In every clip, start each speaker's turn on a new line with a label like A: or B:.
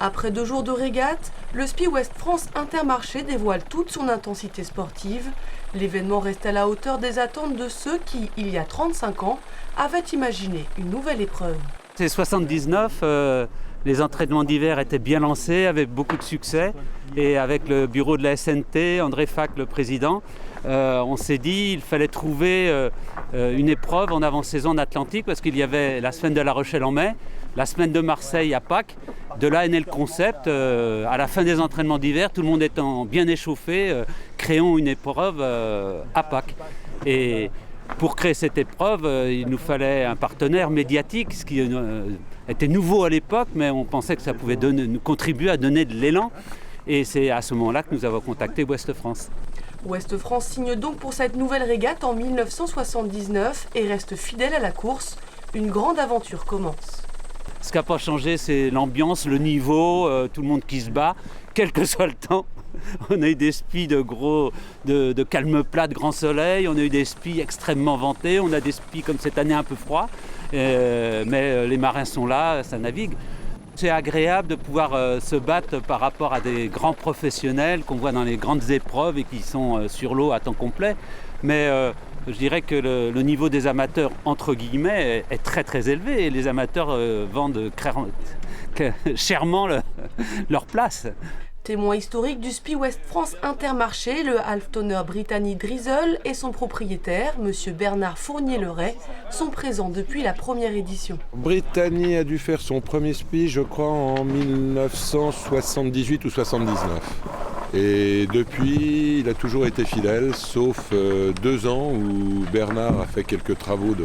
A: Après 2 jours de régate, le SPI Ouest France Intermarché dévoile toute son intensité sportive. L'événement reste à la hauteur des attentes de ceux qui, il y a 35 ans, avaient imaginé une nouvelle épreuve.
B: C'est 79, les entraînements d'hiver étaient bien lancés, avec beaucoup de succès. Et avec le bureau de la SNT, André Fac, le président, on s'est dit qu'il fallait trouver une épreuve en avant-saison en Atlantique, parce qu'il y avait la semaine de La Rochelle en mai, la semaine de Marseille à Pâques. De là est né le concept. À la fin des entraînements d'hiver, tout le monde étant bien échauffé, créons une épreuve à Pâques. Et pour créer cette épreuve, il nous fallait un partenaire médiatique, ce qui était nouveau à l'époque, mais on pensait que ça pouvait nous contribuer à donner de l'élan. Et c'est à ce moment-là que nous avons contacté Ouest France.
A: Ouest France signe donc pour cette nouvelle régate en 1979 et reste fidèle à la course. Une grande aventure commence.
B: Ce qui n'a pas changé, c'est l'ambiance, le niveau, tout le monde qui se bat, quel que soit le temps. On a eu des SPI de calme plat, de grand soleil, on a eu des SPI extrêmement ventés, on a des SPI comme cette année un peu froid, mais les marins sont là, ça navigue. C'est agréable de pouvoir se battre par rapport à des grands professionnels qu'on voit dans les grandes épreuves et qui sont sur l'eau à temps complet. Mais je dirais que le niveau des amateurs, entre guillemets, est très très élevé et les amateurs vendent chèrement leur place.
A: Témoin historique du SPI Ouest France Intermarché, le halftonneur Brittany Drizzle et son propriétaire, M. Bernard Fournier-Leray, sont présents depuis la première édition.
C: Brittany a dû faire son premier SPI, je crois, en 1978 ou 79. Et depuis, il a toujours été fidèle, sauf 2 ans où Bernard a fait quelques travaux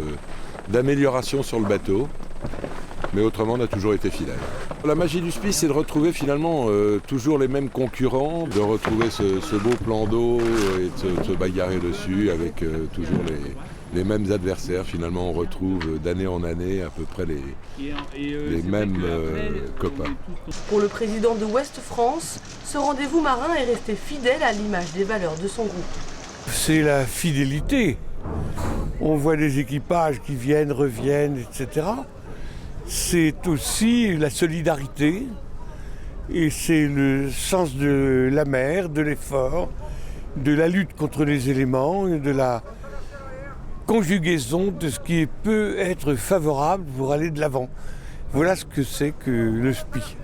C: d'amélioration sur le bateau. Mais autrement, on a toujours été fidèle. La magie du SPI, c'est de retrouver finalement toujours les mêmes concurrents, de retrouver ce beau plan d'eau et de se bagarrer dessus avec toujours les mêmes adversaires. Finalement, on retrouve d'année en année à peu près les mêmes copains.
A: Pour le président de Ouest France, ce rendez-vous marin est resté fidèle à l'image des valeurs de son groupe.
D: C'est la fidélité. On voit des équipages qui viennent, reviennent, etc. C'est aussi la solidarité et c'est le sens de la mer, de l'effort, de la lutte contre les éléments et de la conjugaison de ce qui peut être favorable pour aller de l'avant. Voilà ce que c'est que le SPI.